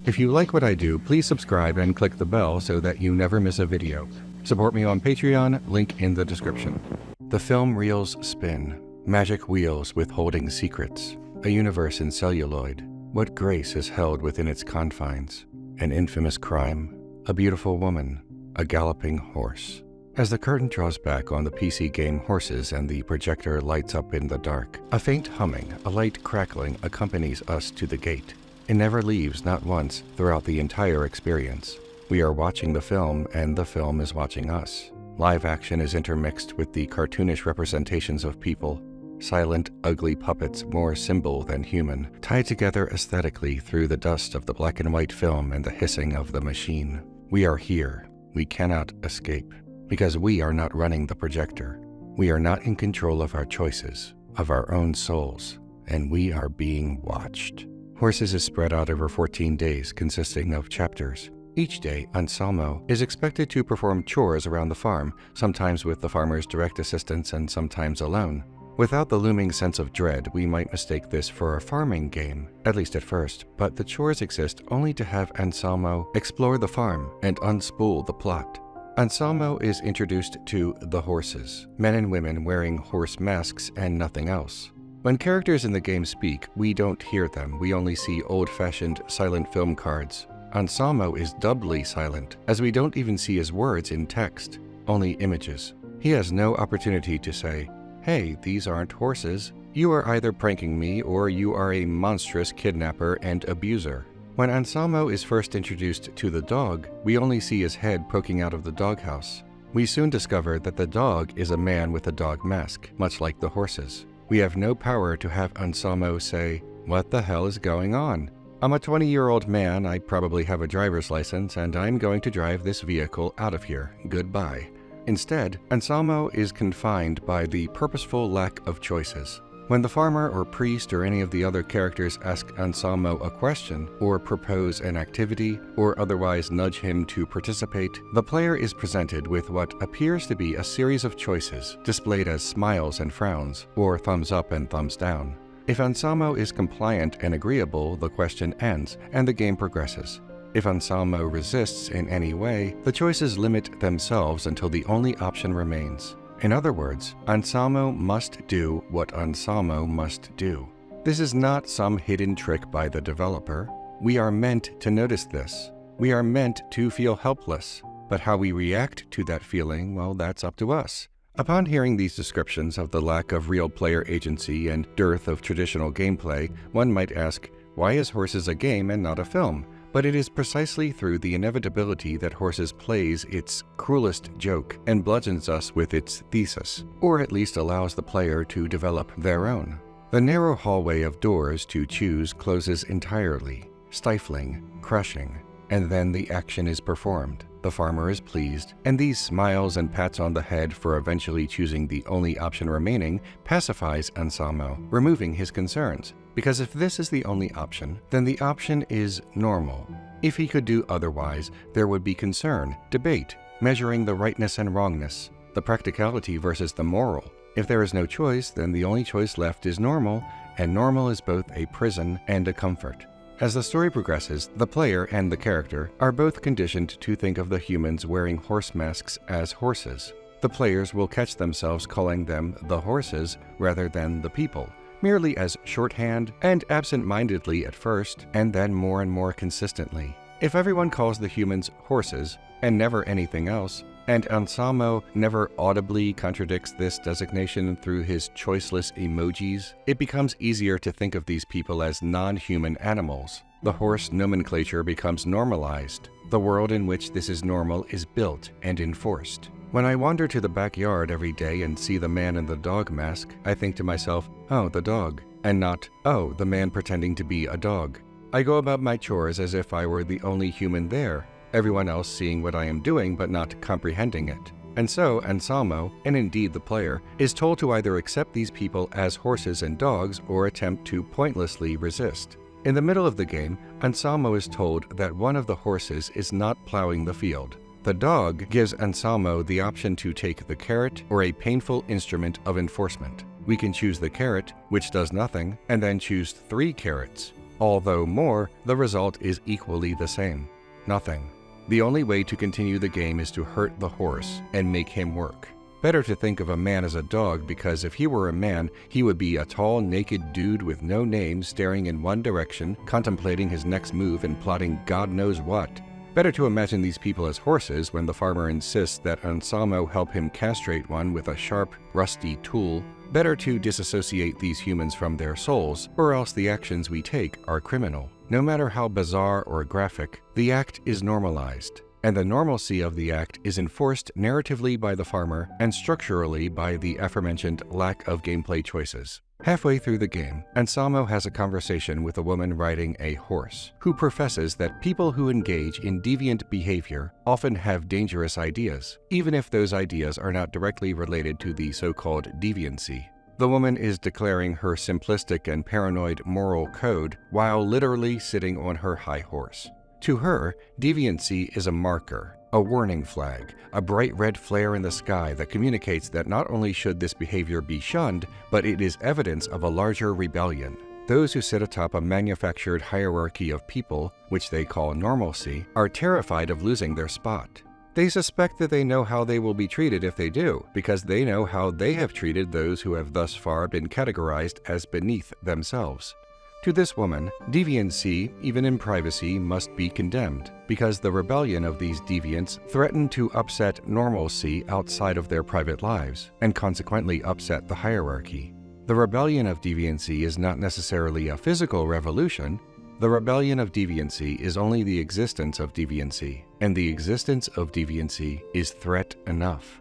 If you like what I do, please subscribe and click the bell so that you never miss a video. Support me on Patreon, link in the description. The film reels spin, magic wheels withholding secrets, a universe in celluloid. What grace is held within its confines? An infamous crime, a beautiful woman, a galloping horse. As the curtain draws back on the PC game Horses and the projector lights up in the dark, a faint humming, a light crackling accompanies us to the gate. It never leaves, not once, throughout the entire experience. We are watching the film, and the film is watching us. Live action is intermixed with the cartoonish representations of people, silent, ugly puppets more symbol than human, tied together aesthetically through the dust of the black and white film and the hissing of the machine. We are here. We cannot escape, because we are not running the projector. We are not in control of our choices, of our own souls, and we are being watched. Horses is spread out over 14 days, consisting of chapters. Each day, Anselmo is expected to perform chores around the farm, sometimes with the farmer's direct assistance and sometimes alone. Without the looming sense of dread, we might mistake this for a farming game, at least at first, but the chores exist only to have Anselmo explore the farm and unspool the plot. Anselmo is introduced to the horses, men and women wearing horse masks and nothing else. When characters in the game speak, we don't hear them, we only see old-fashioned silent film cards. Anselmo is doubly silent, as we don't even see his words in text, only images. He has no opportunity to say, "Hey, these aren't horses. You are either pranking me or you are a monstrous kidnapper and abuser." When Anselmo is first introduced to the dog, we only see his head poking out of the doghouse. We soon discover that the dog is a man with a dog mask, much like the horses. We have no power to have Anselmo say, "What the hell is going on? I'm a 20-year-old man, I probably have a driver's license, and I'm going to drive this vehicle out of here. Goodbye." Instead, Anselmo is confined by the purposeful lack of choices. When the farmer or priest or any of the other characters ask Anselmo a question, or propose an activity, or otherwise nudge him to participate, the player is presented with what appears to be a series of choices, displayed as smiles and frowns, or thumbs up and thumbs down. If Anselmo is compliant and agreeable, the question ends, and the game progresses. If Anselmo resists in any way, the choices limit themselves until the only option remains. In other words, Anselmo must do what Anselmo must do. This is not some hidden trick by the developer. We are meant to notice this. We are meant to feel helpless. But how we react to that feeling, well, that's up to us. Upon hearing these descriptions of the lack of real player agency and dearth of traditional gameplay, one might ask, why is Horses a game and not a film? But it is precisely through the inevitability that Horses plays its cruelest joke and bludgeons us with its thesis, or at least allows the player to develop their own. The narrow hallway of doors to choose closes entirely, stifling, crushing, and then the action is performed. The farmer is pleased, and these smiles and pats on the head for eventually choosing the only option remaining pacifies Anselmo, removing his concerns. Because if this is the only option, then the option is normal. If he could do otherwise, there would be concern, debate, measuring the rightness and wrongness, the practicality versus the moral. If there is no choice, then the only choice left is normal, and normal is both a prison and a comfort. As the story progresses, the player and the character are both conditioned to think of the humans wearing horse masks as horses. The players will catch themselves calling them the horses rather than the people, merely as shorthand and absent-mindedly at first, and then more and more consistently. If everyone calls the humans horses, and never anything else, and Anselmo never audibly contradicts this designation through his choiceless emojis, it becomes easier to think of these people as non-human animals. The horse nomenclature becomes normalized. The world in which this is normal is built and enforced. When I wander to the backyard every day and see the man in the dog mask, I think to myself, oh, the dog, and not, oh, the man pretending to be a dog. I go about my chores as if I were the only human there, everyone else seeing what I am doing but not comprehending it. And so Anselmo, and indeed the player, is told to either accept these people as horses and dogs or attempt to pointlessly resist. In the middle of the game, Anselmo is told that one of the horses is not plowing the field. The dog gives Anselmo the option to take the carrot or a painful instrument of enforcement. We can choose the carrot, which does nothing, and then choose 3 carrots. Although more, the result is equally the same. Nothing. The only way to continue the game is to hurt the horse and make him work. Better to think of a man as a dog, because if he were a man, he would be a tall, naked dude with no name staring in one direction, contemplating his next move and plotting God knows what. Better to imagine these people as horses when the farmer insists that Anselmo help him castrate one with a sharp, rusty tool. Better to disassociate these humans from their souls, or else the actions we take are criminal. No matter how bizarre or graphic, the act is normalized, and the normalcy of the act is enforced narratively by the farmer and structurally by the aforementioned lack of gameplay choices. Halfway through the game, Anselmo has a conversation with a woman riding a horse, who professes that people who engage in deviant behavior often have dangerous ideas, even if those ideas are not directly related to the so-called deviancy. The woman is declaring her simplistic and paranoid moral code while literally sitting on her high horse. To her, deviancy is a marker, a warning flag, a bright red flare in the sky that communicates that not only should this behavior be shunned, but it is evidence of a larger rebellion. Those who sit atop a manufactured hierarchy of people, which they call normalcy, are terrified of losing their spot. They suspect that they know how they will be treated if they do, because they know how they have treated those who have thus far been categorized as beneath themselves. To this woman, deviancy, even in privacy, must be condemned, because the rebellion of these deviants threaten to upset normalcy outside of their private lives, and consequently upset the hierarchy. The rebellion of deviancy is not necessarily a physical revolution. The rebellion of deviancy is only the existence of deviancy, and the existence of deviancy is threat enough.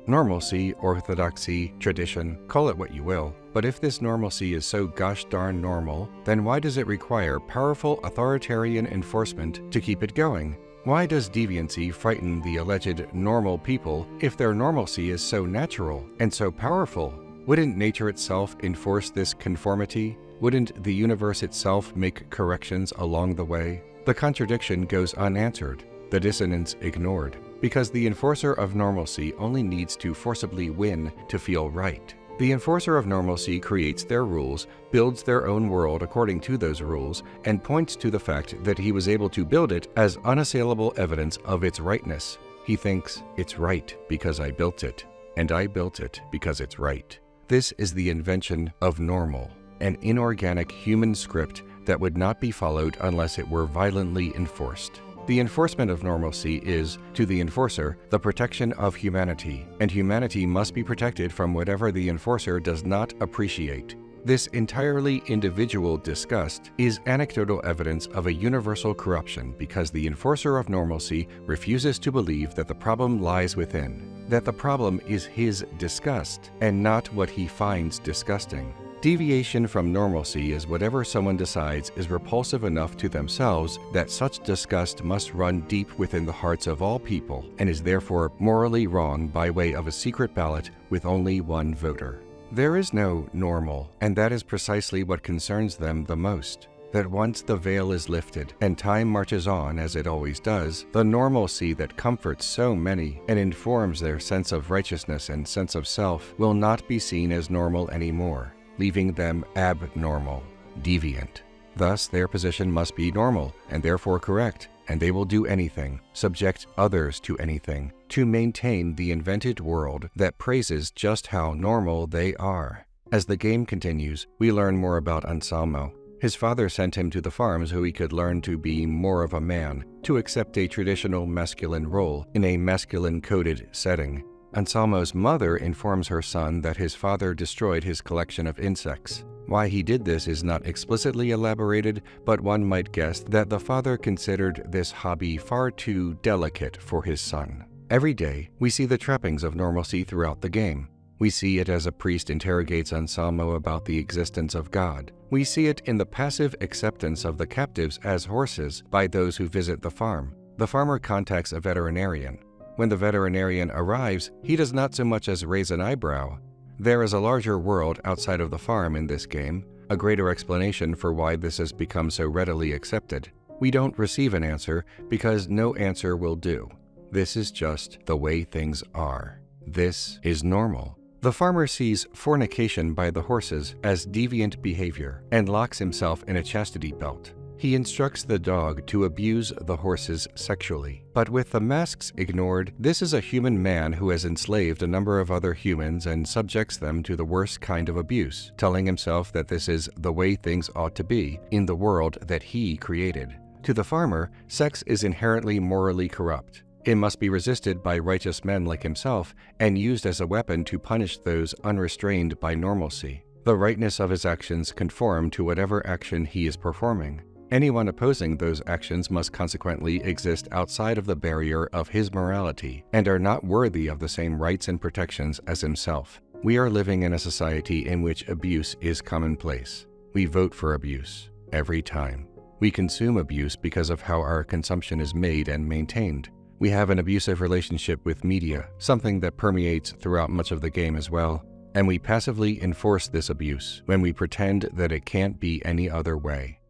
Normalcy, orthodoxy, tradition, call it what you will, but if this normalcy is so gosh darn normal, then why does it require powerful authoritarian enforcement to keep it going? Why does deviancy frighten the alleged normal people if their normalcy is so natural and so powerful? Wouldn't nature itself enforce this conformity? Wouldn't the universe itself make corrections along the way? The contradiction goes unanswered, the dissonance ignored, because the enforcer of normalcy only needs to forcibly win to feel right. The enforcer of normalcy creates their rules, builds their own world according to those rules, and points to the fact that he was able to build it as unassailable evidence of its rightness. He thinks, it's right because I built it, and I built it because it's right. This is the invention of normal, an inorganic human script that would not be followed unless it were violently enforced. The enforcement of normalcy is, to the enforcer, the protection of humanity, and humanity must be protected from whatever the enforcer does not appreciate. This entirely individual disgust is anecdotal evidence of a universal corruption because the enforcer of normalcy refuses to believe that the problem lies within, that the problem is his disgust and not what he finds disgusting. Deviation from normalcy is whatever someone decides is repulsive enough to themselves that such disgust must run deep within the hearts of all people and is therefore morally wrong by way of a secret ballot with only one voter. There is no normal, and that is precisely what concerns them the most. That once the veil is lifted and time marches on as it always does, the normalcy that comforts so many and informs their sense of righteousness and sense of self will not be seen as normal anymore, leaving them abnormal, deviant. Thus, their position must be normal and therefore correct, and they will do anything, subject others to anything, to maintain the invented world that praises just how normal they are. As the game continues, we learn more about Anselmo. His father sent him to the farm so he could learn to be more of a man, to accept a traditional masculine role in a masculine-coded setting. Anselmo's mother informs her son that his father destroyed his collection of insects. Why he did this is not explicitly elaborated, but one might guess that the father considered this hobby far too delicate for his son. Every day, we see the trappings of normalcy throughout the game. We see it as a priest interrogates Anselmo about the existence of God. We see it in the passive acceptance of the captives as horses by those who visit the farm. The farmer contacts a veterinarian. When the veterinarian arrives, he does not so much as raise an eyebrow. There is a larger world outside of the farm in this game, a greater explanation for why this has become so readily accepted. We don't receive an answer because no answer will do. This is just the way things are. This is normal. The farmer sees fornication by the horses as deviant behavior and locks himself in a chastity belt. He instructs the dog to abuse the horses sexually. But with the masks ignored, this is a human man who has enslaved a number of other humans and subjects them to the worst kind of abuse, telling himself that this is the way things ought to be in the world that he created. To the farmer, sex is inherently morally corrupt. It must be resisted by righteous men like himself and used as a weapon to punish those unrestrained by normalcy. The rightness of his actions conform to whatever action he is performing. Anyone opposing those actions must consequently exist outside of the barrier of his morality and are not worthy of the same rights and protections as himself. We are living in a society in which abuse is commonplace. We vote for abuse every time. We consume abuse because of how our consumption is made and maintained. We have an abusive relationship with media, something that permeates throughout much of the game as well, and we passively enforce this abuse when we pretend that it can't be any other way,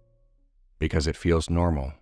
because it feels normal.